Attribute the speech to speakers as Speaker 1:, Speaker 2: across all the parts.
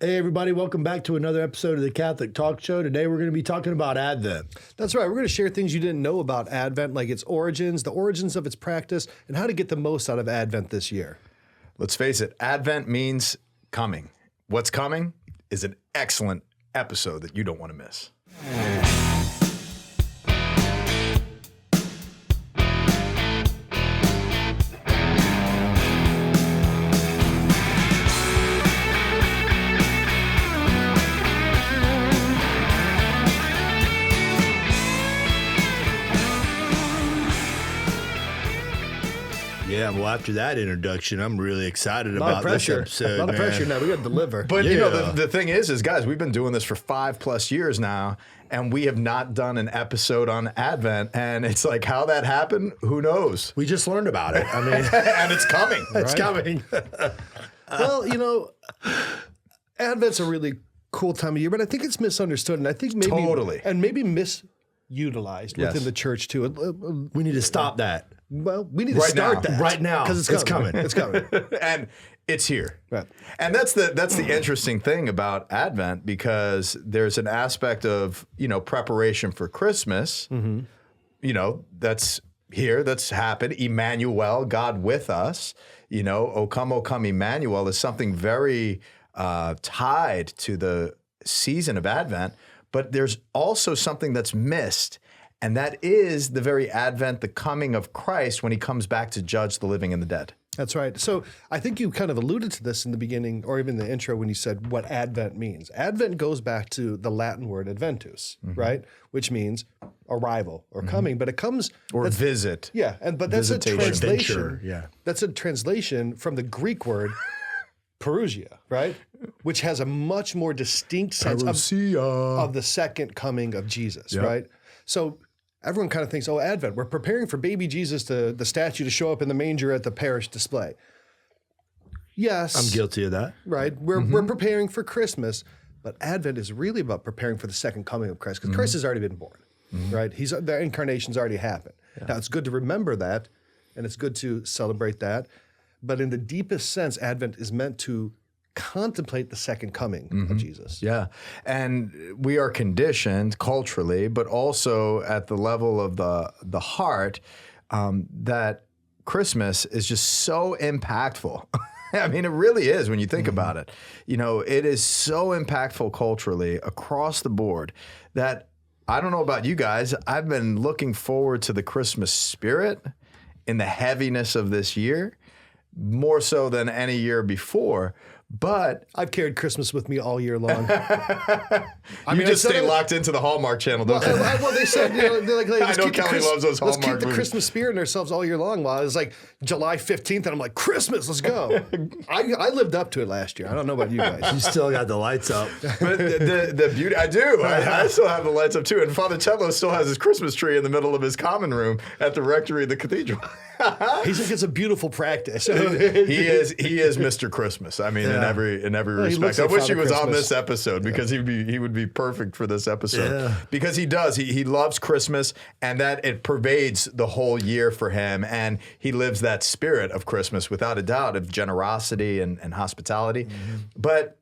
Speaker 1: Hey, everybody, welcome back to another episode of the Catholic Talk Show. Today, we're going to be talking about Advent.
Speaker 2: That's right. We're going to share things you didn't know about Advent, like its origins, the origins of its practice, and how to get the most out of Advent this year.
Speaker 3: Let's face it, Advent means coming. What's coming is an excellent episode that you don't want to miss.
Speaker 1: Yeah, well, after that introduction, I'm really excited about this episode.
Speaker 2: A lot of pressure now. We got to deliver.
Speaker 3: But you know, the thing is guys, we've been doing this for 5+ years now, and we have not done an episode on Advent. And it's like, how that happened, who knows?
Speaker 1: We just learned about it. I mean,
Speaker 3: and it's coming.
Speaker 1: it's coming.
Speaker 2: Well, you know, Advent's a really cool time of year, but I think it's misunderstood, and I think maybe maybe misutilized within the church too.
Speaker 1: We need to stop that.
Speaker 2: Well, we need to start that
Speaker 1: right now
Speaker 2: because it's coming. It's coming,
Speaker 3: and it's here.
Speaker 2: Right.
Speaker 3: And that's the interesting thing about Advent, because there's an aspect of, you know, preparation for Christmas. Mm-hmm. You know, that's here, that's happened. Emmanuel, God with us. You know, O come, Emmanuel is something very tied to the season of Advent. But there's also something that's missed. And that is the very Advent, the coming of Christ when he comes back to judge the living and the dead.
Speaker 2: That's right. So I think you kind of alluded to this in the beginning or even the intro when you said what Advent means. Advent goes back to the Latin word adventus, right? Which means arrival or coming, but it comes...
Speaker 3: Or visit.
Speaker 2: Yeah, but that's
Speaker 3: Visitation.
Speaker 2: a translation.
Speaker 1: Adventure, yeah.
Speaker 2: That's a translation from the Greek word parousia, right? Which has a much more distinct sense of the second coming of Jesus, right? So... everyone kind of thinks, oh, Advent, we're preparing for baby Jesus, the statue, to show up in the manger at the parish display. Yes.
Speaker 1: I'm guilty of that.
Speaker 2: Right. We're preparing for Christmas, but Advent is really about preparing for the second coming of Christ, because Christ has already been born, right? The incarnation's already happened. Yeah. Now, it's good to remember that, and it's good to celebrate that, but in the deepest sense, Advent is meant to contemplate the second coming of Jesus.
Speaker 3: Yeah. And we are conditioned culturally, but also at the level of the heart, that Christmas is just so impactful. I mean, it really is when you think about it. You know, it is so impactful culturally across the board that I don't know about you guys, I've been looking forward to the Christmas spirit in the heaviness of this year, more so than any year before. But
Speaker 2: I've carried Christmas with me all year long.
Speaker 3: You just stay locked into the Hallmark Channel, don't you?
Speaker 2: Well, they said, you know, they're like
Speaker 3: I know Kelly loves those Hallmark
Speaker 2: movies. Let's keep the
Speaker 3: movies.
Speaker 2: Christmas spirit in ourselves all year long. Well, it was like July 15th, and I'm like, Christmas, let's go. I lived up to it last year. I don't know about you guys.
Speaker 1: You still got the lights up.
Speaker 3: But the beauty, I do. I still have the lights up too. And Father Cello still has his Christmas tree in the middle of his common room at the rectory of the cathedral.
Speaker 2: He's like, it's a beautiful practice.
Speaker 3: He is Mr. Christmas. I mean, in every respect. I wish he was on this episode, because he would be perfect for this episode, because he does. He loves Christmas, and that it pervades the whole year for him, and he lives that spirit of Christmas without a doubt, of generosity and hospitality. But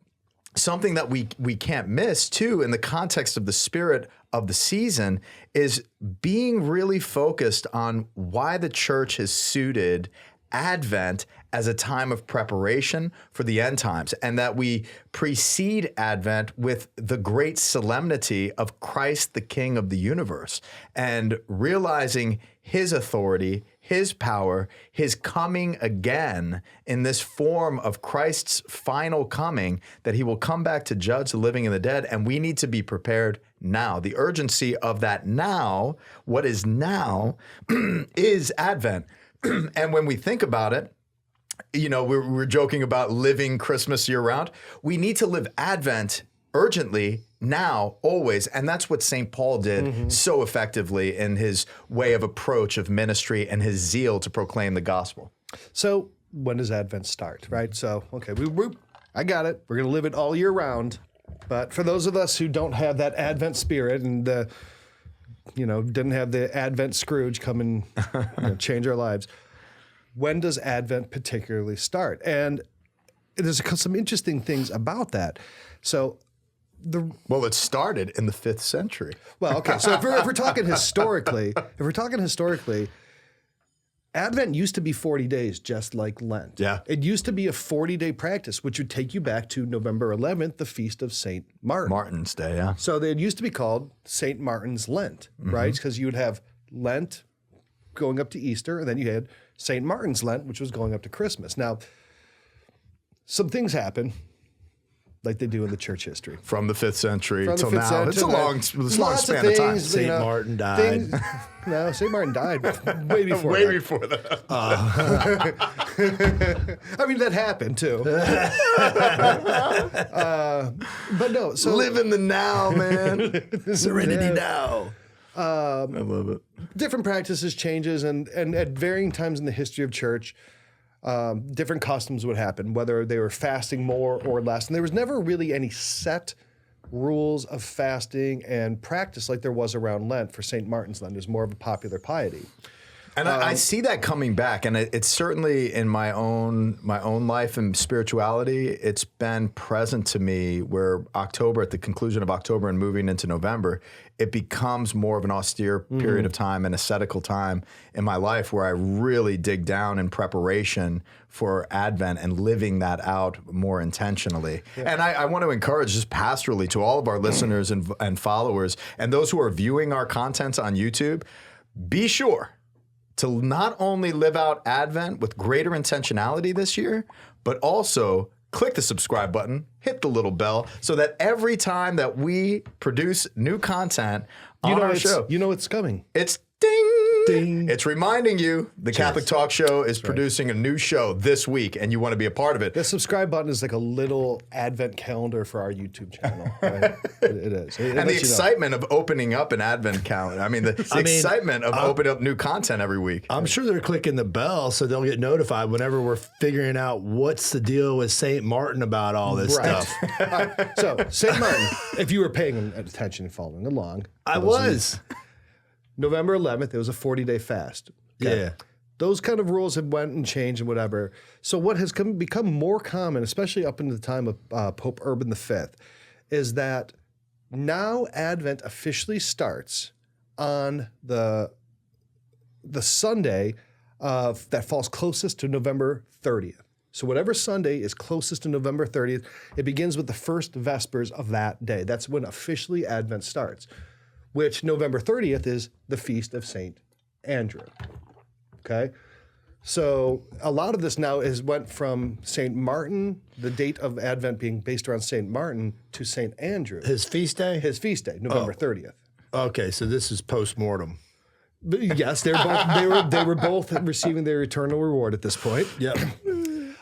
Speaker 3: something that we can't miss too in the context of the spirit of the season is being really focused on why the church has suited Advent as a time of preparation for the end times, and that we precede Advent with the great solemnity of Christ, the King of the universe, and realizing his authority, his power, his coming again in this form of Christ's final coming, that he will come back to judge the living and the dead, and we need to be prepared now. The urgency of that now, what is now, is Advent. And when we think about it, you know, we're joking about living Christmas year round. We need to live Advent urgently, now, always. And that's what St. Paul did so effectively in his way of approach of ministry and his zeal to proclaim the gospel.
Speaker 2: So when does Advent start, right? So, okay, I got it. We're going to live it all year round. But for those of us who don't have that Advent spirit and, didn't have the Advent Scrooge come and change our lives, when does Advent particularly start? And there's some interesting things about that. So
Speaker 3: well, it started in the 5th century.
Speaker 2: Well, okay. So if we're talking historically, Advent used to be 40 days, just like Lent.
Speaker 3: Yeah.
Speaker 2: It used to be a 40-day practice, which would take you back to November 11th, the feast of St. Martin.
Speaker 3: Martin's Day, yeah.
Speaker 2: So it used to be called St. Martin's Lent, right? Because you would have Lent going up to Easter, and then you had St. Martin's Lent, which was going up to Christmas. Now, some things happen, like they do in the church history.
Speaker 3: From the 5th century till now. It's a long span of time.
Speaker 2: St.
Speaker 1: Martin died.
Speaker 2: No, St. Martin died way before
Speaker 3: Way
Speaker 2: that.
Speaker 3: before that.
Speaker 2: I mean, that happened too. But no, so
Speaker 3: live in the now, man.
Speaker 1: Serenity now.
Speaker 3: I love it.
Speaker 2: Different practices, changes, and at varying times in the history of church, different customs would happen, whether they were fasting more or less. And there was never really any set rules of fasting and practice like there was around Lent for St. Martin's Lent. It was more of a popular piety.
Speaker 3: And I see that coming back, and it's certainly in my own life and spirituality. It's been present to me where October, at the conclusion of October and moving into November, it becomes more of an austere period of time, an ascetical time in my life, where I really dig down in preparation for Advent and living that out more intentionally. Yeah. And I want to encourage just pastorally to all of our listeners and followers and those who are viewing our content on YouTube, be sure to not only live out Advent with greater intentionality this year, but also click the subscribe button, hit the little bell, so that every time that we produce new content on our show,
Speaker 2: you know it's coming.
Speaker 3: It's ding.
Speaker 2: Ding.
Speaker 3: It's reminding you the Catholic Talk Show is producing a new show this week, and you want to be a part of it.
Speaker 2: The subscribe button is like a little Advent calendar for our YouTube channel. Right? It is.
Speaker 3: And the excitement of opening up an Advent calendar. I mean, the excitement of opening up new content every week.
Speaker 1: I'm sure they're clicking the bell so they'll get notified whenever we're figuring out what's the deal with St. Martin about all this stuff.
Speaker 2: Right. So, St. Martin, if you were paying attention and following along.
Speaker 1: I was.
Speaker 2: November 11th, it was a 40-day fast. Okay?
Speaker 1: Yeah.
Speaker 2: Those kind of rules have went and changed and whatever. So what has become more common, especially up into the time of Pope Urban V, is that now Advent officially starts on the Sunday that falls closest to November 30th. So whatever Sunday is closest to November 30th, it begins with the first Vespers of that day. That's when officially Advent starts, which November 30th is the Feast of St. Andrew, okay? So a lot of this now went from St. Martin, the date of Advent being based around St. Martin, to St. Andrew.
Speaker 1: His feast day?
Speaker 2: His feast day, November 30th.
Speaker 1: Okay, so this is post-mortem.
Speaker 2: But yes, they were both receiving their eternal reward at this point.
Speaker 1: Yep.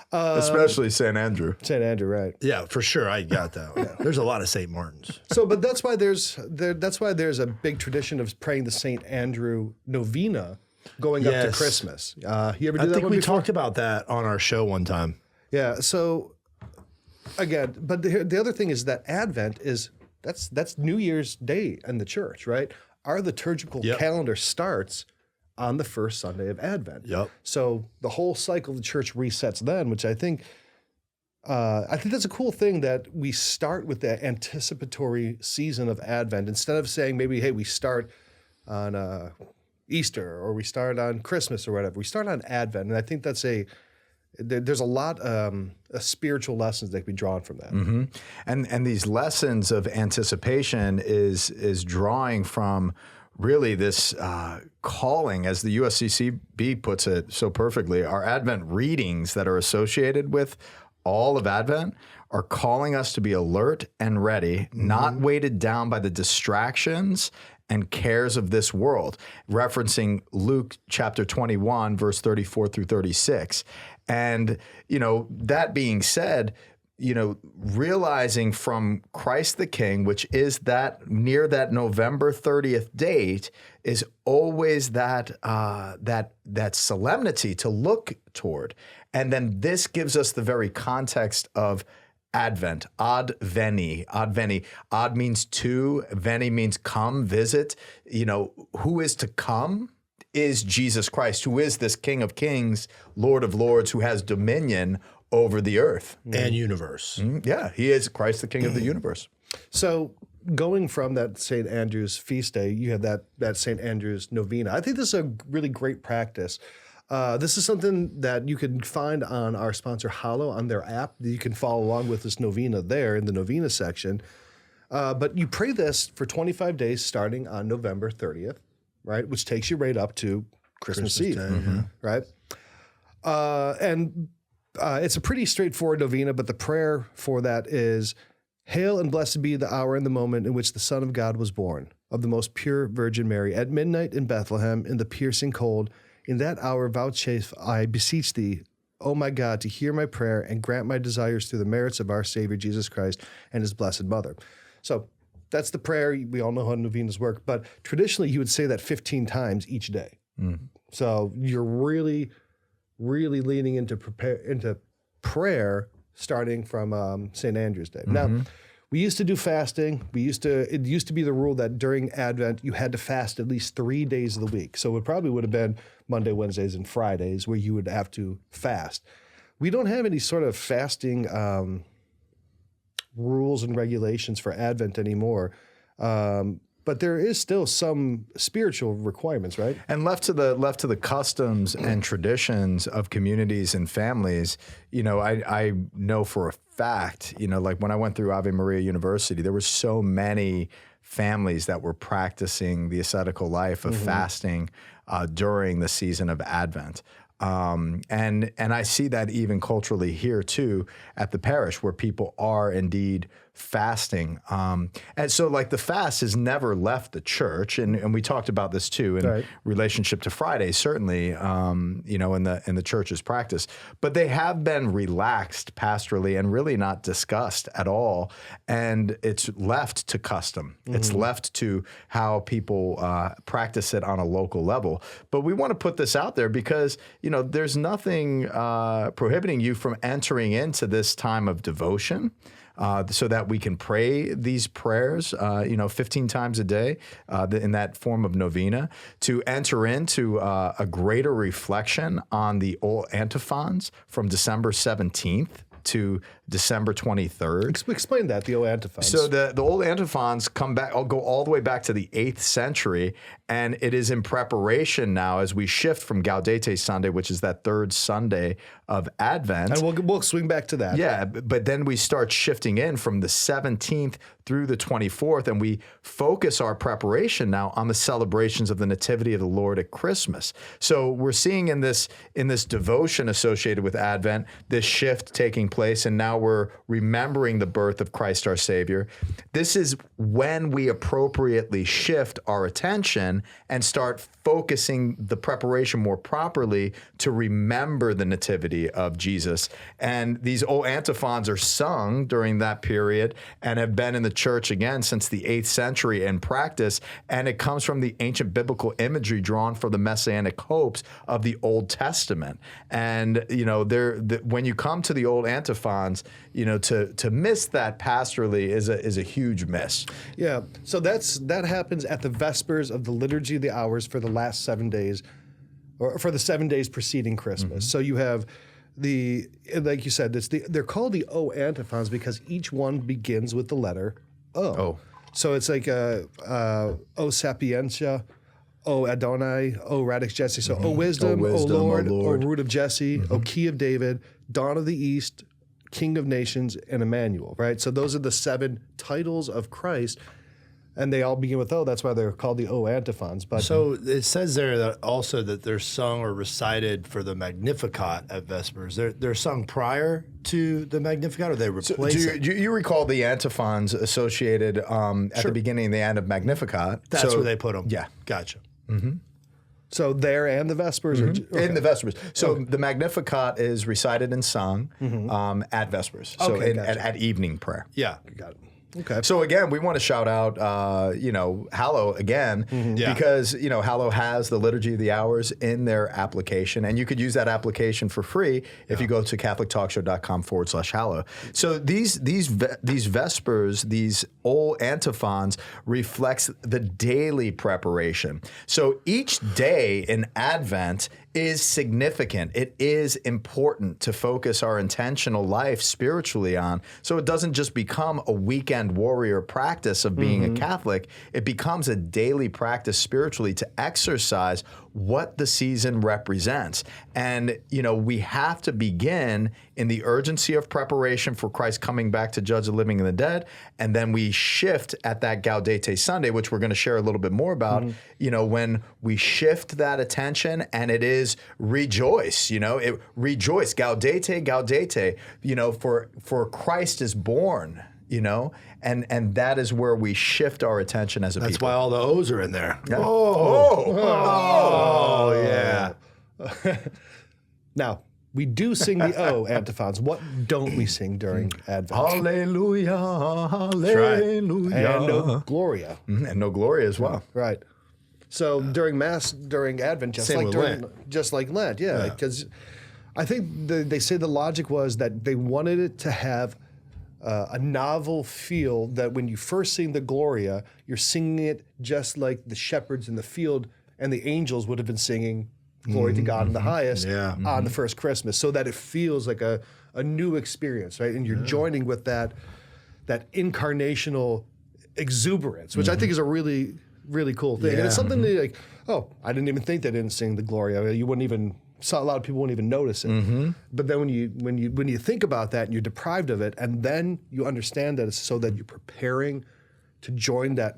Speaker 3: Especially St. Andrew.
Speaker 2: St. Andrew, right?
Speaker 1: Yeah, for sure. I got that one. There's a lot of St. Martins.
Speaker 2: So, but that's why there's a big tradition of praying the St. Andrew novena going up to Christmas. You ever do that?
Speaker 1: I think we
Speaker 2: before?
Speaker 1: talked about that on our show one time.
Speaker 2: Yeah. So again, but the other thing is that Advent that's New Year's Day in the church, right? Our liturgical calendar starts on the first Sunday of Advent.
Speaker 1: Yep.
Speaker 2: So the whole cycle of the church resets then, which I think that's a cool thing, that we start with the anticipatory season of Advent instead of saying maybe, hey, we start on Easter or we start on Christmas or whatever. We start on Advent, and I think there's a lot of spiritual lessons that can be drawn from that.
Speaker 3: Mm-hmm. And these lessons of anticipation is drawing from really this calling, as the USCCB puts it so perfectly. Our Advent readings that are associated with all of Advent are calling us to be alert and ready, not weighted down by the distractions and cares of this world, referencing Luke chapter 21, verse 34 through 36. And, that being said, realizing from Christ the King, which is that near that November 30th date, is always that solemnity to look toward. And then this gives us the very context of Advent, ad veni. Ad means to, veni means come, visit. Who is to come is Jesus Christ, who is this King of Kings, Lord of Lords, who has dominion over the earth.
Speaker 1: And universe.
Speaker 3: Yeah, he is Christ, the King of the universe.
Speaker 2: So going from that St. Andrew's feast day, you have that St. Andrew's novena. I think this is a really great practice. This is something that you can find on our sponsor HALLOW on their app. You can follow along with this novena there in the novena section. But you pray this for 25 days starting on November 30th, right? Which takes you right up to Christmas Eve, right? And it's a pretty straightforward novena, but the prayer for that is, "Hail and blessed be the hour and the moment in which the Son of God was born, of the most pure Virgin Mary, at midnight in Bethlehem, in the piercing cold. In that hour vouchsafe, I beseech thee, O my God, to hear my prayer and grant my desires through the merits of our Savior Jesus Christ and his blessed mother." So that's the prayer. We all know how novenas work, but traditionally you would say that 15 times each day. So you're really, really leaning into prayer starting from St. Andrew's Day. Now, we used to do fasting. It used to be the rule that during Advent, you had to fast at least 3 days of the week. So it probably would have been Monday, Wednesdays, and Fridays where you would have to fast. We don't have any sort of fasting rules and regulations for Advent anymore. But there is still some spiritual requirements, right?
Speaker 3: And left to the customs and traditions of communities and families, I know for a fact, like when I went through Ave Maria University, there were so many families that were practicing the ascetical life of fasting during the season of Advent. And I see that even culturally here too at the parish where people are indeed fasting. And so like the fast has never left the church. And we talked about this too in relationship to Friday, certainly, in the church's practice, but they have been relaxed pastorally and really not discussed at all. And it's left to custom. It's left to how people practice it on a local level. But we want to put this out there because, there's nothing prohibiting you from entering into this time of devotion so that we can pray these prayers, 15 times a day in that form of novena, to enter into a greater reflection on the old antiphons from December 17th to December 23rd.
Speaker 2: Explain that, the old antiphons.
Speaker 3: So the old antiphons go all the way back to the 8th century, and it is in preparation now as we shift from Gaudete Sunday, which is that third Sunday of Advent.
Speaker 2: And we'll swing back to that.
Speaker 3: Yeah, but then we start shifting in from the 17th through the 24th, and we focus our preparation now on the celebrations of the Nativity of the Lord at Christmas. So we're seeing in this devotion associated with Advent, this shift taking place, and now we're remembering the birth of Christ our Savior. This is when we appropriately shift our attention and start focusing the preparation more properly to remember the Nativity of Jesus. And these old antiphons are sung during that period and have been in the church again since the 8th century in practice. And it comes from the ancient biblical imagery drawn from the messianic hopes of the Old Testament. And, when you come to the old antiphons, to miss that pastorally is a huge miss.
Speaker 2: Yeah. So that happens at the Vespers of the Liturgy of the Hours for the last 7 days, or for the 7 days preceding Christmas. So you have like you said, they're called the O antiphons because each one begins with the letter O. So it's like O Sapientia, O Adonai, O Radix Jesse. So O Wisdom, O Lord, O Root of Jesse, O Key of David, Dawn of the East, King of Nations, and Emmanuel, right? So those are the 7 titles of Christ, and they all begin with O. That's why they're called the O antiphons. But
Speaker 1: so it says there that also that they're sung or recited for the Magnificat at Vespers. They're sung prior to the Magnificat, or they replace it?
Speaker 3: Do you recall the antiphons associated at the beginning and the end of Magnificat?
Speaker 1: That's where they put them.
Speaker 3: Yeah.
Speaker 1: Gotcha.
Speaker 2: So there and the Vespers?
Speaker 3: In the Vespers. So the Magnificat is recited and sung at Vespers. So at evening prayer.
Speaker 1: Yeah.
Speaker 2: Got it. Okay.
Speaker 3: So again, we want to shout out, HALLOW again, because, HALLOW has the Liturgy of the Hours in their application, and you could use that application for free if you go to catholictalkshow.com/HALLOW. So these Vespers, these old antiphons reflects the daily preparation. So each day in Advent is significant. It is important to focus our intentional life spiritually on, so it doesn't just become a weekend warrior practice of being a Catholic. It becomes a daily practice spiritually to exercise what the season represents. And, we have to begin in the urgency of preparation for Christ coming back to judge the living and the dead. And then we shift at that Gaudete Sunday, which we're going to share a little bit more about, when we shift that attention, and it is rejoice, rejoice, Gaudete, Gaudete, for Christ is born, and that is where we shift our attention as a people.
Speaker 1: That's why all the O's are in there.
Speaker 3: Yeah.
Speaker 1: Yeah.
Speaker 2: Now, we do sing the O antiphons. What don't we sing during Advent?
Speaker 3: Hallelujah, hallelujah.
Speaker 2: And No Gloria.
Speaker 3: And No Gloria as well.
Speaker 2: Right. So during Mass, during Advent, just
Speaker 1: Same
Speaker 2: like
Speaker 1: with
Speaker 2: during,
Speaker 1: Lent.
Speaker 2: just like Lent, because I think they say the logic was that they wanted it to have a novel feel, that when you first sing the Gloria, you're singing it just like the shepherds in the field and the angels would have been singing Glory to God in the highest on the first Christmas, so that it feels like a new experience, right? And you're joining with that incarnational exuberance, which I think is a really, really cool thing. And it's something that, like, oh, I didn't even think they didn't sing the Gloria. You wouldn't even, a lot of people wouldn't even notice it. But then when you think about that and you're deprived of it, and then you understand that it's so that you're preparing to join that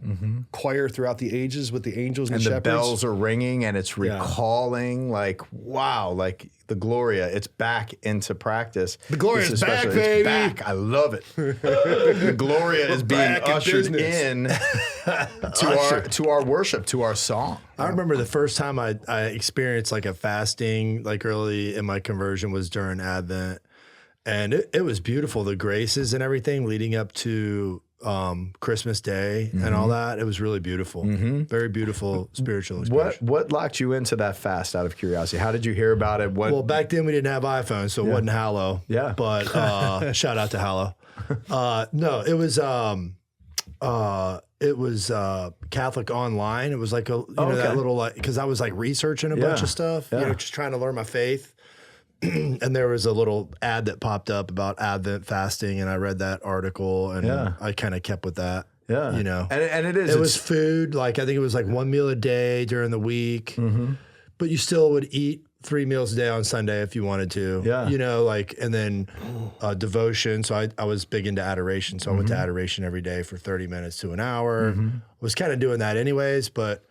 Speaker 2: choir throughout the ages with the angels and
Speaker 3: the
Speaker 2: shepherds.
Speaker 3: bells are ringing, and it's recalling, like, wow, like the Gloria, it's back into practice.
Speaker 2: The Gloria is back, baby.
Speaker 3: It's back. I love it. The Gloria is being ushered in to our worship, to our song.
Speaker 1: I remember the first time I experienced like a fasting, like early in my conversion, was during Advent. And it was beautiful, the graces and everything leading up to Christmas Day and all that. It was really beautiful. Very beautiful spiritual experience.
Speaker 3: What locked you into that fast, out of curiosity? How did you hear about it?
Speaker 1: Well, back then we didn't have iPhones, so it wasn't HALLOW.
Speaker 3: Yeah.
Speaker 1: But shout out to HALLOW. No, it was Catholic Online. It was like that little, like, because I was like researching a bunch of stuff, just trying to learn my faith. And there was a little ad that popped up about Advent fasting, and I read that article, and I kind of kept with that.
Speaker 3: Yeah, and
Speaker 1: it was food. Like, I think it was like one meal a day during the week, but you still would eat 3 meals a day on Sunday if you wanted to. Yeah, and then devotion. So I was big into adoration, so I went to adoration every day for 30 minutes to an hour. Was kind of doing that anyways, but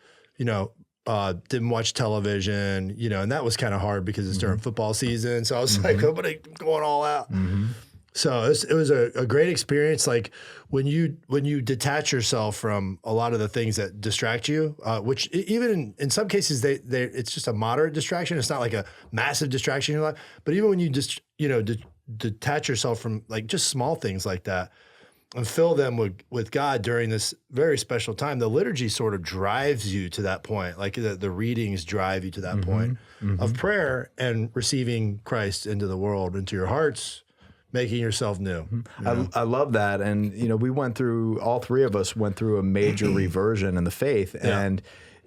Speaker 1: didn't watch television, and that was kind of hard because it's during football season. So I was like, I'm going all out. So it was a great experience. Like when you detach yourself from a lot of the things that distract you, which even in some cases it's just a moderate distraction. It's not like a massive distraction in your life. But even when you just detach yourself from like just small things like that, and fill them with God during this very special time, the liturgy sort of drives you to that point. Like the readings drive you to that point of prayer and receiving Christ into the world, into your hearts, making yourself new.
Speaker 3: I love that. And, all three of us went through a major reversion in the faith. And,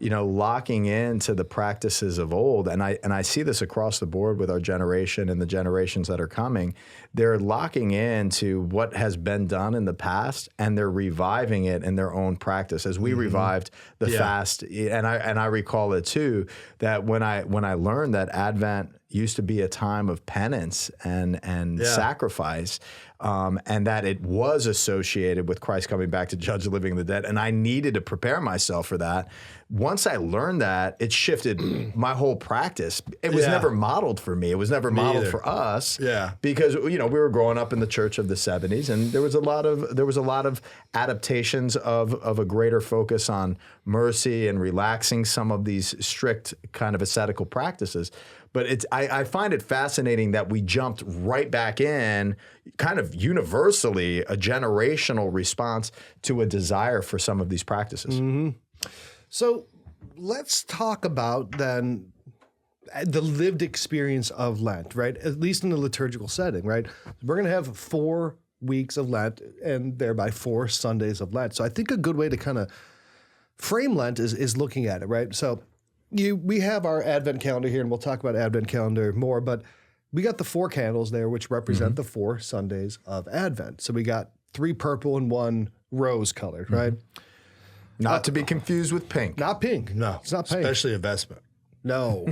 Speaker 3: locking into the practices of old, and I see this across the board with our generation and the generations that are coming. They're locking into what has been done in the past, and they're reviving it in their own practice. As we revived the fast, and I recall it too, that when I learned that Advent used to be a time of penance and sacrifice, and that it was associated with Christ coming back to judge the living and the dead, and I needed to prepare myself for that. Once I learned that, it shifted my whole practice. It was never modeled for me. It was never modeled for us. Yeah, because we were growing up in the church of the 70s, and there was a lot of adaptations of a greater focus on mercy and relaxing some of these strict kind of ascetical practices. But I find it fascinating that we jumped right back in, kind of universally, a generational response to a desire for some of these practices.
Speaker 2: So let's talk about then the lived experience of Lent, right? At least in the liturgical setting, right? We're going to have 4 weeks of Lent and thereby 4 Sundays of Lent. So I think a good way to kind of frame Lent is looking at it, right? So we have our Advent calendar here, and we'll talk about Advent calendar more, but we got the 4 candles there, which represent the 4 Sundays of Advent. So we got 3 purple and 1 rose colored, right?
Speaker 3: Not to be confused with pink.
Speaker 2: Not pink.
Speaker 1: No,
Speaker 2: it's not pink.
Speaker 1: Especially a vestment.
Speaker 2: No.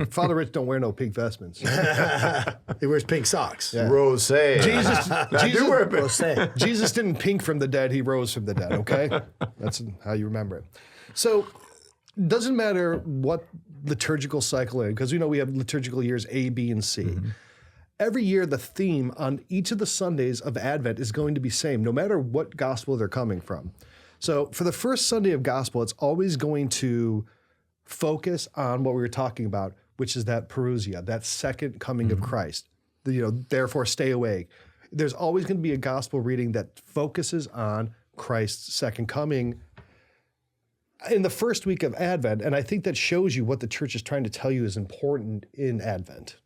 Speaker 2: Father Rich don't wear no pink vestments.
Speaker 1: He wears pink socks.
Speaker 3: Yeah. Rosé.
Speaker 2: Jesus didn't pink from the dead. He rose from the dead, okay? That's how you remember it. So it doesn't matter what liturgical cycle in, because we have liturgical years A, B, and C. Every year, the theme on each of the Sundays of Advent is going to be same, no matter what gospel they're coming from. So for the first Sunday of gospel, it's always going to focus on what we were talking about, which is that parousia, that second coming of Christ. Therefore stay awake. There's always going to be a gospel reading that focuses on Christ's second coming in the first week of Advent. And I think that shows you what the church is trying to tell you is important in Advent.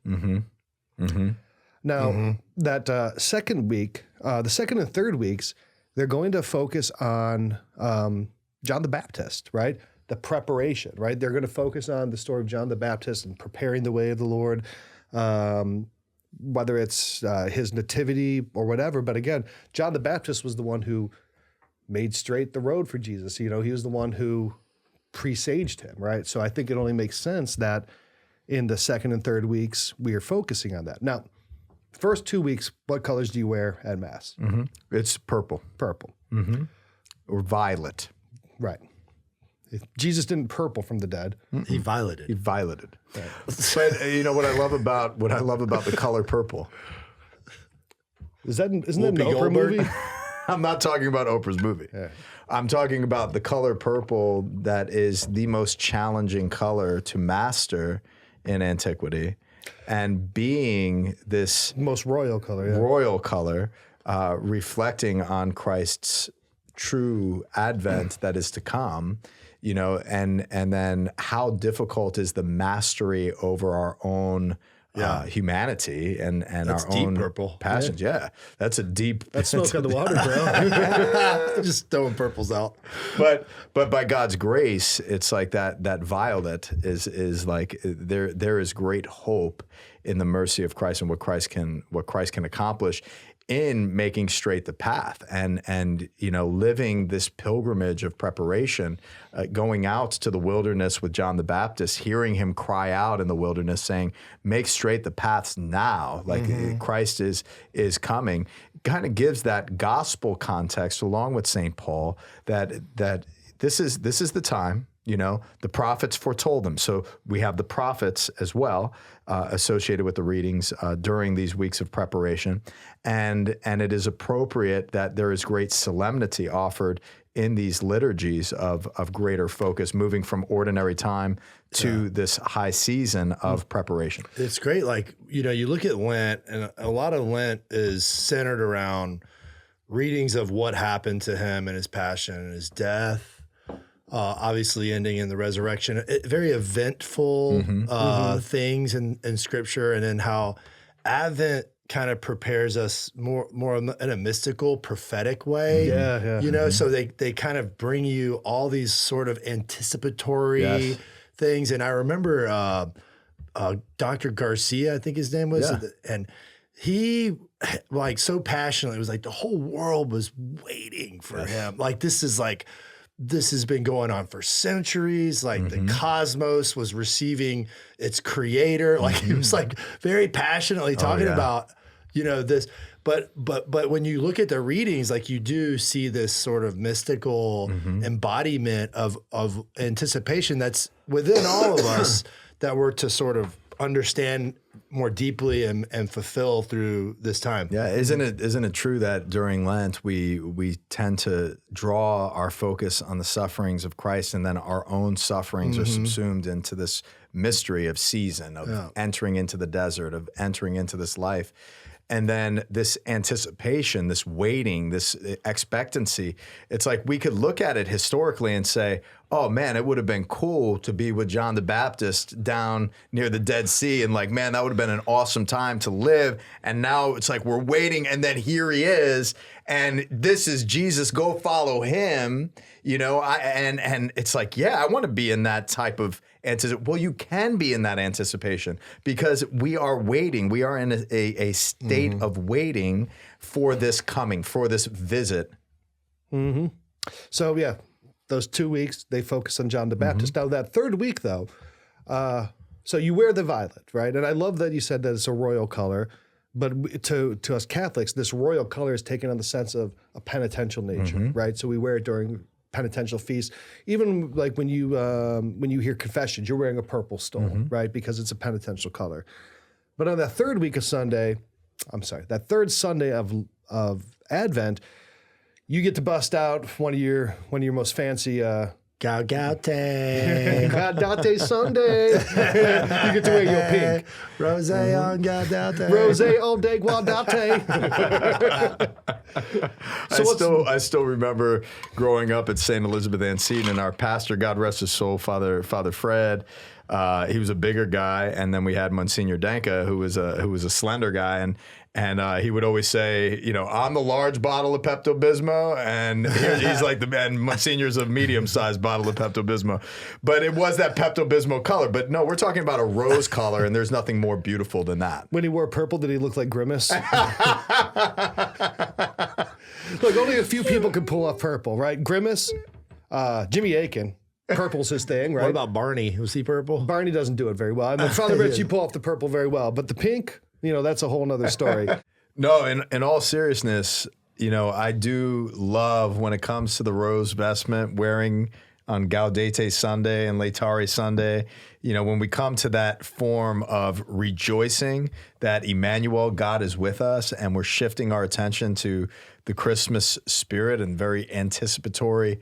Speaker 2: Now, that second week, the second and third weeks, they're going to focus on John the Baptist, right? The preparation, right? They're going to focus on the story of John the Baptist and preparing the way of the Lord, whether it's his nativity or whatever. But again, John the Baptist was the one who made straight the road for Jesus. He was the one who presaged him, right? So I think it only makes sense that in the second and third weeks, we are focusing on that. Now, first 2 weeks, what colors do you wear at Mass?
Speaker 3: It's purple.
Speaker 2: Purple.
Speaker 3: Or violet.
Speaker 2: Right. Jesus didn't purple from the dead.
Speaker 1: He violeted.
Speaker 3: Right. But what I love about the color purple.
Speaker 2: Isn't that an Oprah movie?
Speaker 3: I'm not talking about Oprah's movie. Yeah. I'm talking about the color purple that is the most challenging color to master in antiquity, and being this
Speaker 2: most royal color,
Speaker 3: reflecting on Christ's true advent that is to come, and then how difficult is the mastery over our own humanity and
Speaker 1: that's
Speaker 3: our
Speaker 1: deep
Speaker 3: own
Speaker 1: purple
Speaker 3: passions. Yeah, that's a deep.
Speaker 2: That's smoke on the water, bro.
Speaker 1: Just throwing purples out.
Speaker 3: But by God's grace, it's like that violet is like there is great hope in the mercy of Christ and what Christ can accomplish in making straight the path and living this pilgrimage of preparation, going out to the wilderness with John the Baptist, hearing him cry out in the wilderness saying, make straight the paths now, like Christ is coming, kind of gives that gospel context along with St. Paul that this is the time. The prophets foretold them. So we have the prophets as well associated with the readings during these weeks of preparation. And it is appropriate that there is great solemnity offered in these liturgies of greater focus, moving from ordinary time to this high season of preparation.
Speaker 1: It's great. Like, you look at Lent, and a lot of Lent is centered around readings of what happened to him and his passion and his death. Obviously ending in the resurrection, very eventful things in Scripture, and then how Advent kind of prepares us more in a mystical, prophetic way. So they kind of bring you all these sort of anticipatory things. And I remember Dr. Garcia, I think his name was, and he so passionately, it was like the whole world was waiting for him. Like this has been going on for centuries. Like the cosmos was receiving its creator. Like he was very passionately talking about, this. But when you look at the readings, like you do see this sort of mystical embodiment of anticipation that's within all of us that we're to sort of understand more deeply and fulfill through this time.
Speaker 3: Yeah, isn't it true that during Lent we tend to draw our focus on the sufferings of Christ, and then our own sufferings are subsumed into this mystery of season, of entering into the desert, of entering into this life. And then this anticipation, this waiting, this expectancy, it's like we could look at it historically and say, oh man, it would have been cool to be with John the Baptist down near the Dead Sea. And like, man, that would have been an awesome time to live. And now it's like we're waiting, and then here he is. and this is Jesus, go follow him, you know, and it's like, yeah, I want to be in that type of anticipation. Well, you can be in that anticipation because we are waiting. We are in a state of waiting for this coming, for this visit.
Speaker 2: Mm-hmm. So, yeah, those 2 weeks, they focus on John the Baptist. Now, that third week, though, so you wear the violet, right? And I love that you said that it's a royal color. But to us Catholics, this royal color is taken on the sense of a penitential nature, right? So we wear it during penitential feasts. Even like when you hear confessions, you're wearing a purple stole, right? Because it's a penitential color. But on that third week of Sunday, that third Sunday of Advent, you get to bust out one of your most fancy
Speaker 1: Gaudete.
Speaker 2: Gaudete Sunday. You get to wear your pink.
Speaker 1: Rosé on Gaudete.
Speaker 2: Rosé all day Gaudete.
Speaker 3: I still remember growing up at St. Elizabeth Ann Seton, and our pastor, God rest his soul, Father Fred, he was a bigger guy, and then we had Monsignor Danka, who was a slender guy, and he would always say, you know, I'm the large bottle of Pepto-Bismol, and he's like and Monsignor's a medium-sized bottle of Pepto-Bismol. But it was that Pepto-Bismol color. But no, we're talking about a rose color, and there's nothing more beautiful than that.
Speaker 2: When he wore purple, did he look like Grimace? Look, only a few people could pull off purple, right? Grimace, Jimmy Aiken. Purple's his thing, right?
Speaker 1: What about Barney? Was he purple?
Speaker 2: Barney doesn't do it very well. I mean, Father Rich, you pull off the purple very well. But the pink, you know, that's a whole nother story.
Speaker 3: No, in all seriousness, you know, I do love when it comes to the rose vestment, wearing on Gaudete Sunday and Laetare Sunday, you know, when we come to that form of rejoicing that Emmanuel, God is with us, and we're shifting our attention to the Christmas spirit and very anticipatory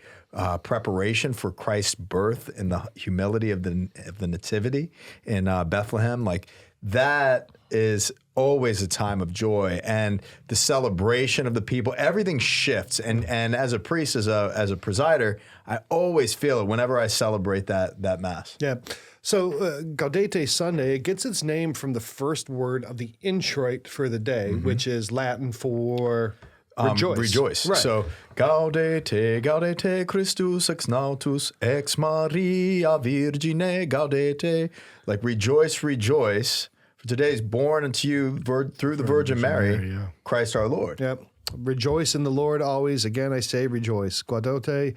Speaker 3: preparation for Christ's birth in the humility of the nativity in Bethlehem, like that is always a time of joy, and the celebration of the people, everything shifts. And as a priest, as a presider, I always feel it whenever I celebrate that Mass.
Speaker 2: Yeah. So Gaudete Sunday, it gets its name from the first word of the introit for the day, which is Latin for rejoice.
Speaker 3: Rejoice.
Speaker 2: Right.
Speaker 3: So Gaudete, Gaudete, Christus ex nautus, ex Maria Virgine, Gaudete. Like rejoice, rejoice. For today is born unto you through the Virgin Mary, Christ our Lord.
Speaker 2: Yep. Rejoice in the Lord always. Again, I say rejoice. Gaudete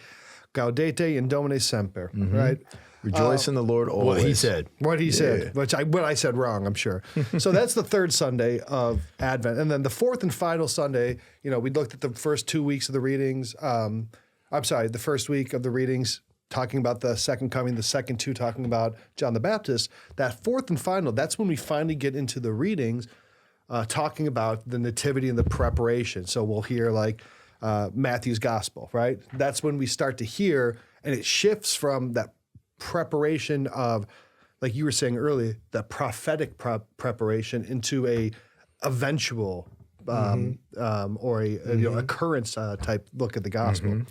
Speaker 2: in Domine semper. Right.
Speaker 3: Rejoice in the Lord always.
Speaker 2: What he said, what I said wrong, I'm sure. So that's the third Sunday of Advent. And then the fourth and final Sunday, you know, we looked at the first 2 weeks of the readings. The first week of the readings talking about the second coming, the second two talking about John the Baptist. That fourth and final, that's when we finally get into the readings talking about the nativity and the preparation. So we'll hear like Matthew's gospel, right? That's when we start to hear, and it shifts from that preparation of, like you were saying earlier, the prophetic preparation into a eventual or a occurrence type look at the gospel.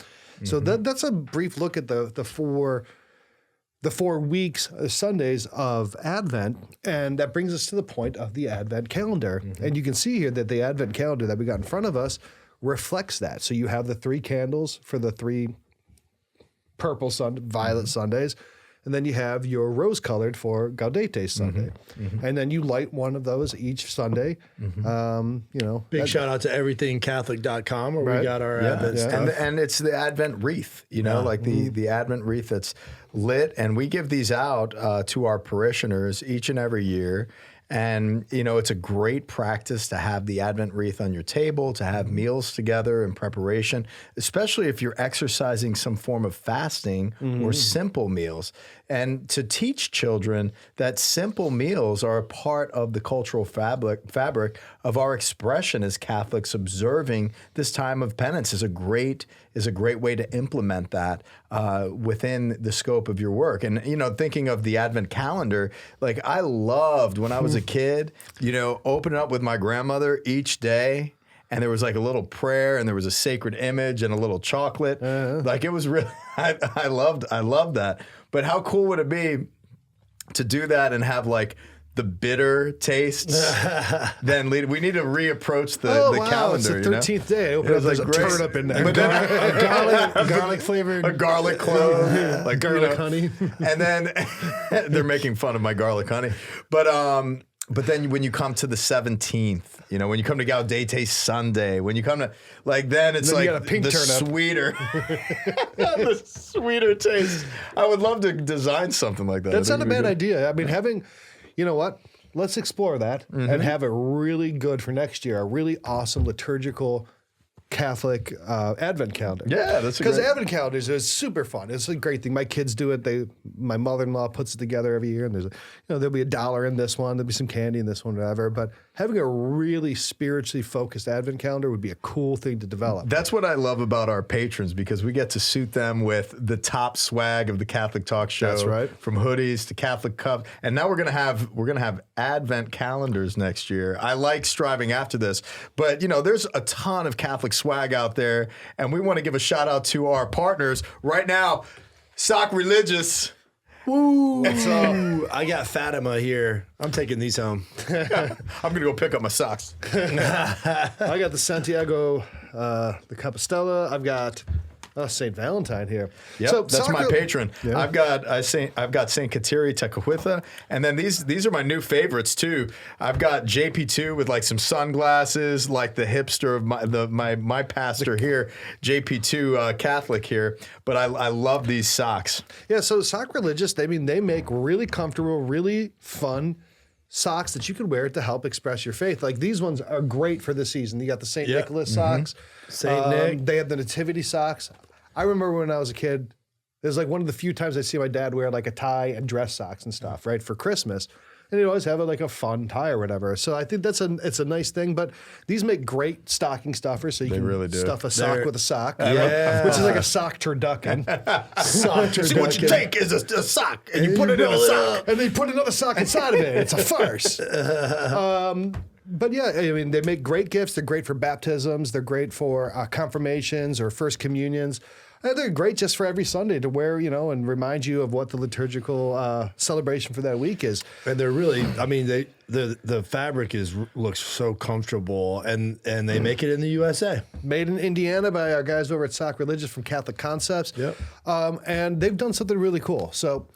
Speaker 2: So that's a brief look at the 4 weeks, Sundays of Advent, and that brings us to the point of the Advent calendar. And you can see here that the Advent calendar that we got in front of us reflects that. So you have the 3 candles for the 3 purple violet Sundays, and then you have your rose-colored for Gaudete Sunday. And then you light one of those each Sunday. You know,
Speaker 1: big shout out to everythingcatholic.com where we got our Advent stuff.
Speaker 3: And it's the Advent wreath, you know, like the Advent wreath that's lit. And we give these out to our parishioners each and every year. And, you know, it's a great practice to have the Advent wreath on your table, to have meals together in preparation, especially if you're exercising some form of fasting or simple meals. And to teach children that simple meals are a part of the cultural fabric of our expression as Catholics. Observing this time of penance is a great way to implement that within the scope of your work. And, you know, thinking of the Advent calendar, like I loved when I was a kid, you know, opening up with my grandmother each day. And there was like a little prayer, and there was a sacred image and a little chocolate. Like it was really, I loved that. But how cool would it be to do that and have like the bitter tastes, then we need to reapproach the calendar.
Speaker 2: It's the 13th day. I open up, there's a turnip in there.
Speaker 1: Garlic flavored.
Speaker 3: A garlic clove. Like
Speaker 2: garlic honey.
Speaker 3: And then they're making fun of my garlic honey. But then when you come to the 17th, when you come to Gaudete Sunday, when you come to, then it's like the sweeter, the sweeter taste. I would love to design something like that.
Speaker 2: That's not a bad idea. I mean, having, you know what? Let's explore that and have it really good for next year. A really awesome liturgical Catholic Advent calendar.
Speaker 3: Yeah, that's
Speaker 2: because Advent calendars is super fun. It's a great thing. My kids do it. My mother-in-law puts it together every year, and there'll be $1 in this one, there'll be some candy in this one, whatever. But having a really spiritually focused Advent calendar would be a cool thing to develop.
Speaker 3: That's what I love about our patrons, because we get to suit them with the top swag of the Catholic Talk Show.
Speaker 2: That's right.
Speaker 3: From hoodies to Catholic cups, and now we're gonna have Advent calendars next year. I like striving after this, but there's a ton of Catholic swag out there, and we want to give a shout out to our partners right now. SOCKRELIGIOUS.
Speaker 1: Woo! I got Fatima here. I'm taking these home.
Speaker 3: I'm gonna go pick up my socks.
Speaker 2: I got the Santiago, the Compostela. I've got St. Valentine here.
Speaker 3: Yep, so that's my patron. Yeah. I've got St. Kateri Tekakwitha, and then these are my new favorites too. I've got JP2 with like some sunglasses, like the hipster of my pastor here, JP2 Catholic here. But I love these socks.
Speaker 2: Yeah, so SOCKRELIGIOUS, they make really comfortable, really fun socks that you can wear to help express your faith. Like these ones are great for this season. You got the St. Nicholas socks.
Speaker 1: St. Nick.
Speaker 2: They have the Nativity socks. I remember when I was a kid, it was like one of the few times I see my dad wear like a tie and dress socks and stuff, right, for Christmas. And he'd always have like a fun tie or whatever. So I think it's a nice thing. But these make great stocking stuffers, so you can really stuff a sock with a sock, which is like a sock turducken.
Speaker 3: Sock turducken. See, what you take is a sock, and you put it in a sock,
Speaker 2: and then you put another sock inside of it. It's a farce. But yeah, I mean, they make great gifts. They're great for baptisms. They're great for confirmations or first communions. They're great just for every Sunday to wear, and remind you of what the liturgical celebration for that week is.
Speaker 1: And they're really, I mean, the fabric looks so comfortable, and they make it in the USA.
Speaker 2: Made in Indiana by our guys over at SOCKRELIGIOUS from Catholic Concepts.
Speaker 1: Yep.
Speaker 2: And they've done something really cool. So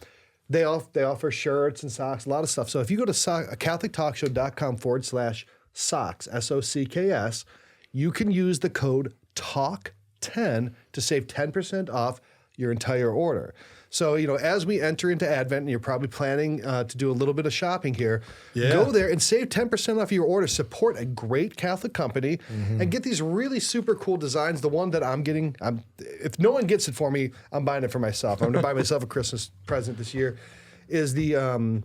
Speaker 2: they offer shirts and socks, a lot of stuff. So if you go to CatholicTalkShow.com/socks, SOCKS, you can use the code TALK10 to save 10% off your entire order. So, as we enter into Advent, and you're probably planning to do a little bit of shopping here, go there and save 10% off your order. Support a great Catholic company and get these really super cool designs. The one that I'm getting, if no one gets it for me, I'm buying it for myself. I'm going to buy myself a Christmas present this year, is the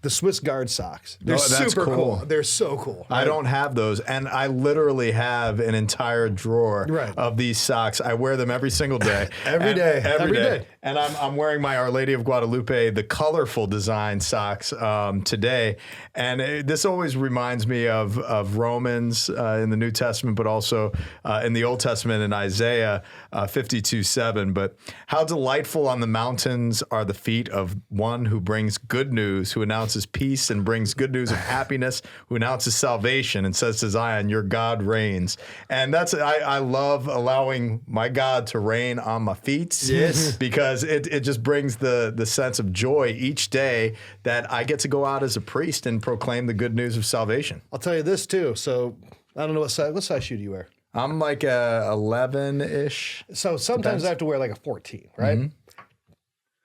Speaker 2: Swiss Guard socks. They're super cool. They're so cool.
Speaker 3: I don't have those, and I literally have an entire drawer of these socks. I wear them every single day.
Speaker 2: Every day.
Speaker 3: And I'm wearing my Our Lady of Guadalupe, the colorful design socks today. And this always reminds me of Romans in the New Testament, but also in the Old Testament in Isaiah 52:7. But how delightful on the mountains are the feet of one who brings good news, who announces peace and brings good news of happiness, who announces salvation and says to Zion, your God reigns. And I love allowing my God to reign on my feet.
Speaker 1: Yes.
Speaker 3: Because it just brings the sense of joy each day that I get to go out as a priest and proclaim the good news of salvation.
Speaker 2: I'll tell you this too. So I don't know what size shoe do you wear?
Speaker 3: I'm like a 11-ish.
Speaker 2: So sometimes I have to wear like a 14, right? A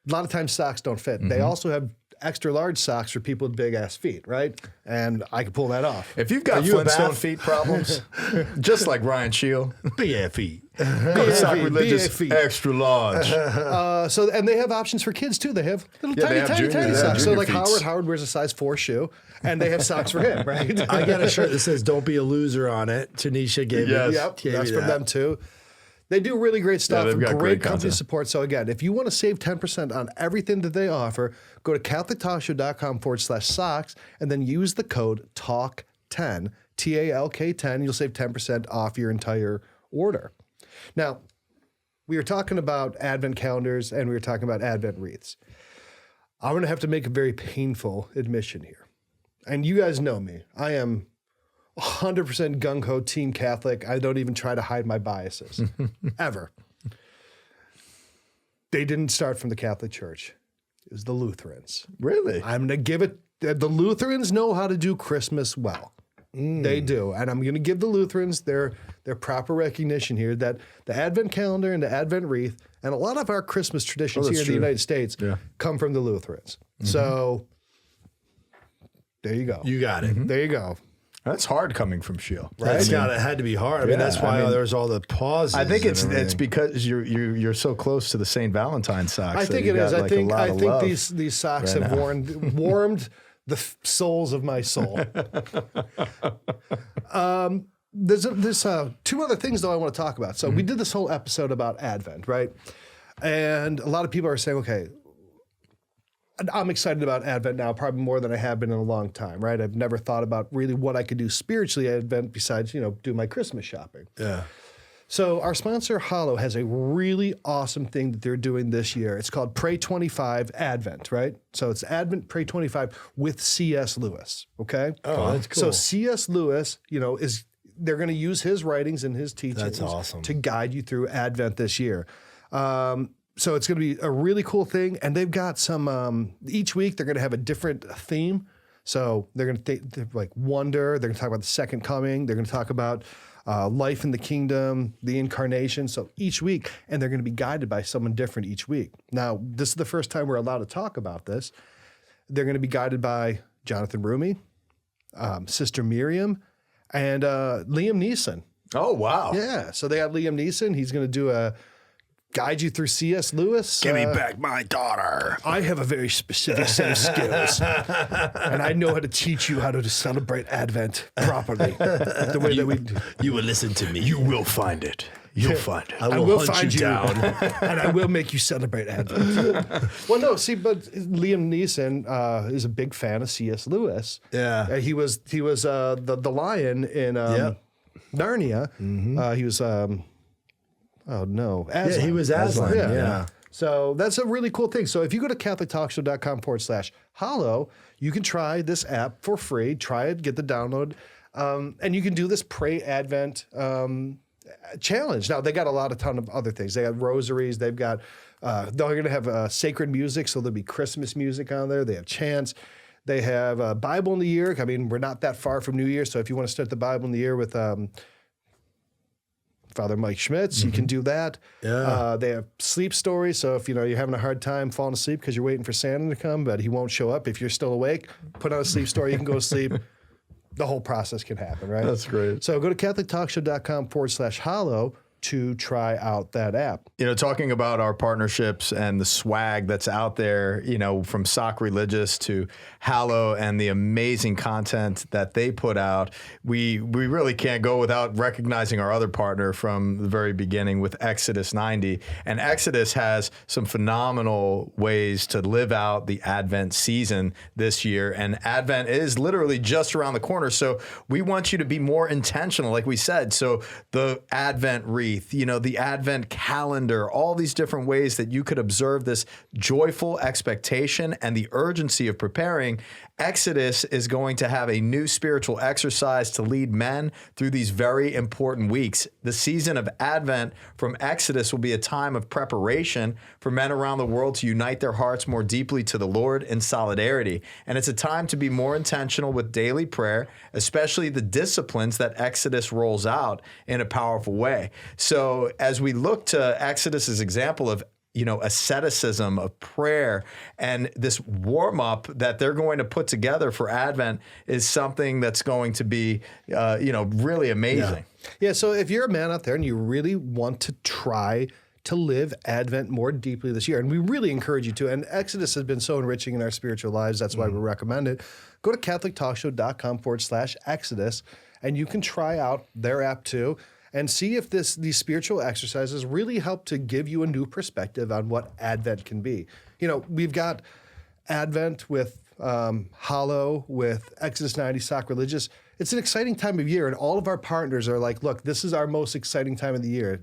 Speaker 2: lot of times socks don't fit. They also have extra large socks for people with big ass feet, right? And I can pull that off.
Speaker 3: If you've got Flintstone feet problems, just like Ryan Shield,
Speaker 1: big ass feet.
Speaker 3: Go to SOCKRELIGIOUS extra large.
Speaker 2: And they have options for kids too. They have little tiny socks. So like Howard wears a size 4 shoe, and they have socks for him, right?
Speaker 1: I got a shirt that says "Don't be a loser" on it. Tanisha gave me.
Speaker 2: Yep, that's from them too. They do really great stuff.
Speaker 3: They've got great
Speaker 2: company support. So again, if you want to save 10% on everything that they offer, go to CatholicTalkShow.com/socks and then use the code TALK10, TALK10. You'll save 10% off your entire order. Now, we were talking about Advent calendars and we were talking about Advent wreaths. I'm going to have to make a very painful admission here. and you guys know me, I am 100% gung-ho Team Catholic. I don't even try to hide my biases, ever. They didn't start from the Catholic Church. It was the Lutherans.
Speaker 3: Really?
Speaker 2: I'm going to give it, the Lutherans know how to do Christmas well. They do. And I'm going to give the Lutherans their proper recognition here that the Advent calendar and the Advent wreath and a lot of our Christmas traditions here in the United States come from the Lutherans. So there you go.
Speaker 1: You got it.
Speaker 2: There you go.
Speaker 3: That's hard coming from Sheil.
Speaker 1: Right? It had to be hard. I mean, that's why there's all the pauses.
Speaker 3: I think it's because you're so close to the St. Valentine socks.
Speaker 2: I think it is. I think these socks have warmed the souls of my soul. There's two other things though I want to talk about. So we did this whole episode about Advent, right? And a lot of people are saying, okay, I'm excited about Advent now, probably more than I have been in a long time, right? I've never thought about really what I could do spiritually at Advent besides, do my Christmas shopping.
Speaker 1: Yeah.
Speaker 2: So our sponsor, HALLOW, has a really awesome thing that they're doing this year. It's called Pray 25 Advent, right? So it's Advent Pray 25 with C.S. Lewis, okay?
Speaker 1: Oh, that's cool.
Speaker 2: So C.S. Lewis, they're going to use his writings and his teachings to guide you through Advent this year. So it's going to be a really cool thing. And they've got some, each week they're going to have a different theme. So they're going to like wonder, they're going to talk about the second coming, they're going to talk about life in the kingdom, the incarnation. So each week, and they're going to be guided by someone different each week. Now, this is the first time we're allowed to talk about this. They're going to be guided by Jonathan Rumi, Sister Miriam, and Liam Neeson.
Speaker 3: Oh, wow.
Speaker 2: Yeah. So they have Liam Neeson. He's going to guide you through C.S. Lewis.
Speaker 1: Give me back my daughter.
Speaker 2: I have a very specific set of skills, and I know how to teach you how to celebrate Advent properly. The way that we do.
Speaker 1: You will listen to me.
Speaker 3: You will find it. You'll find it.
Speaker 2: I will find you down, and I will make you celebrate Advent. Well, no, see, but Liam Neeson is a big fan of C.S. Lewis.
Speaker 1: Yeah,
Speaker 2: he was the lion in Narnia. Mm-hmm. He was. Oh, no. Aslan.
Speaker 1: Yeah, he was Aslan. Yeah.
Speaker 2: So that's a really cool thing. So if you go to CatholicTalkShow.com/HALLOW, you can try this app for free. Try it, get the download. And you can do this Pray Advent challenge. Now, they got a ton of other things. They have rosaries. They've got, they're going to have sacred music. So there'll be Christmas music on there. They have chants. They have Bible in the Year. I mean, we're not that far from New Year. So if you want to start the Bible in the Year with Father Mike Schmitz, you can do that.
Speaker 1: Yeah.
Speaker 2: They have sleep stories. So if you're having a hard time falling asleep because you're waiting for Santa to come, but he won't show up, if you're still awake, put on a sleep story, you can go to sleep. The whole process can happen, right?
Speaker 3: That's great.
Speaker 2: So go to CatholicTalkShow.com/HALLOW to try out that app.
Speaker 3: Talking about our partnerships and the swag that's out there, from Sockreligious to HALLOW and the amazing content that they put out, we really can't go without recognizing our other partner from the very beginning with Exodus 90. And Exodus has some phenomenal ways to live out the Advent season this year. And Advent is literally just around the corner. So we want you to be more intentional, like we said. So the Advent wreath, the Advent calendar, all these different ways that you could observe this joyful expectation and the urgency of preparing. Exodus is going to have a new spiritual exercise to lead men through these very important weeks. The season of Advent from Exodus will be a time of preparation for men around the world to unite their hearts more deeply to the Lord in solidarity. And it's a time to be more intentional with daily prayer, especially the disciplines that Exodus rolls out in a powerful way. So as we look to Exodus's example of asceticism, of prayer, and this warm-up that they're going to put together for Advent is something that's going to be, really amazing.
Speaker 2: Yeah, so if you're a man out there and you really want to try to live Advent more deeply this year, and we really encourage you to, and Exodus has been so enriching in our spiritual lives, that's why we recommend it, go to CatholicTalkShow.com/Exodus, and you can try out their app too, and see if these spiritual exercises really help to give you a new perspective on what Advent can be. We've got Advent with HALLOW, with Exodus 90, Sockreligious. It's an exciting time of year, and all of our partners are like, look, this is our most exciting time of the year.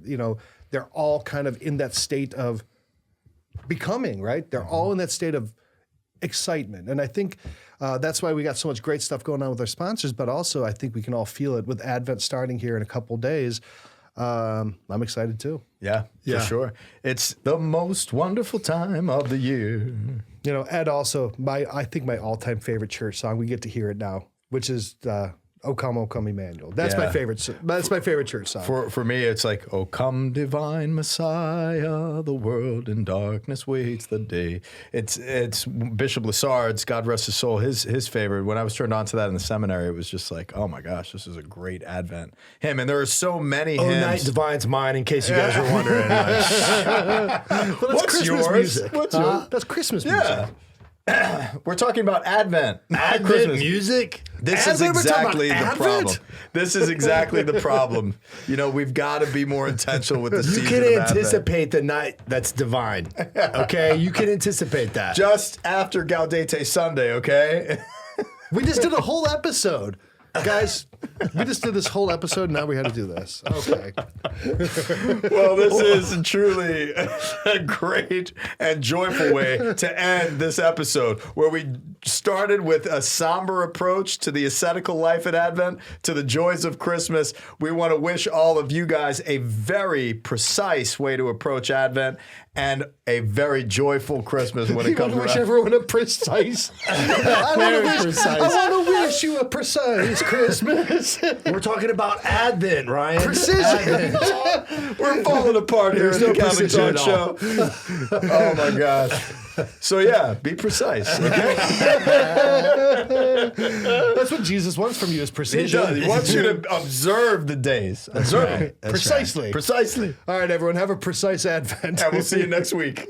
Speaker 2: They're all kind of in that state of becoming, right? They're all in that state of excitement. And I think that's why we got so much great stuff going on with our sponsors, but also I think we can all feel it with Advent starting here in a couple days. I'm excited too.
Speaker 3: Yeah, for sure. It's the most wonderful time of the year.
Speaker 2: You know, Ed also, I think my all-time favorite church song, we get to hear it now, which is O Come, Emmanuel. That's my favorite. That's my favorite church song.
Speaker 3: For me, it's like, O come, divine Messiah, the world in darkness waits the day. It's Bishop Lassard's, God rest his soul, his favorite. When I was turned on to that in the seminary, it was just like, oh my gosh, this is a great Advent hymn. And there are so many hymns.
Speaker 1: Oh, Night Divine's mine, in case you guys were wondering.
Speaker 2: Well,
Speaker 3: What's
Speaker 2: Christmas
Speaker 3: yours?
Speaker 2: music.
Speaker 3: What's yours?
Speaker 2: That's Christmas music.
Speaker 3: We're talking about Advent.
Speaker 1: Advent music?
Speaker 3: This is exactly the problem. This is exactly the problem. You know, we've got to be more intentional with the season
Speaker 1: You can
Speaker 3: of Advent.
Speaker 1: anticipate the night that's divine. Okay? You can anticipate that.
Speaker 3: Just after Gaudete Sunday, okay?
Speaker 2: We just did a whole episode. Guys, we just did this whole episode, now we had to do this. Okay.
Speaker 3: Well, this is truly a great and joyful way to end this episode, where we started with a somber approach to the ascetical life at Advent, to the joys of Christmas. We want to wish all of you guys a very precise way to approach Advent and a very joyful Christmas when it comes around.
Speaker 2: I wish everyone a precise. I want to wish you a precise Christmas.
Speaker 1: We're talking about Advent, Ryan.
Speaker 2: Precision.
Speaker 3: We're falling apart here in the Catholic Talk Show. Oh my gosh. So yeah, be precise. Okay?
Speaker 2: That's what Jesus wants from you, is
Speaker 3: He
Speaker 2: precision.
Speaker 3: does. He wants you to observe the days. Observe them.
Speaker 2: Precisely.
Speaker 3: Precisely.
Speaker 2: All right, everyone, have a precise Advent.
Speaker 3: And we'll see you next week.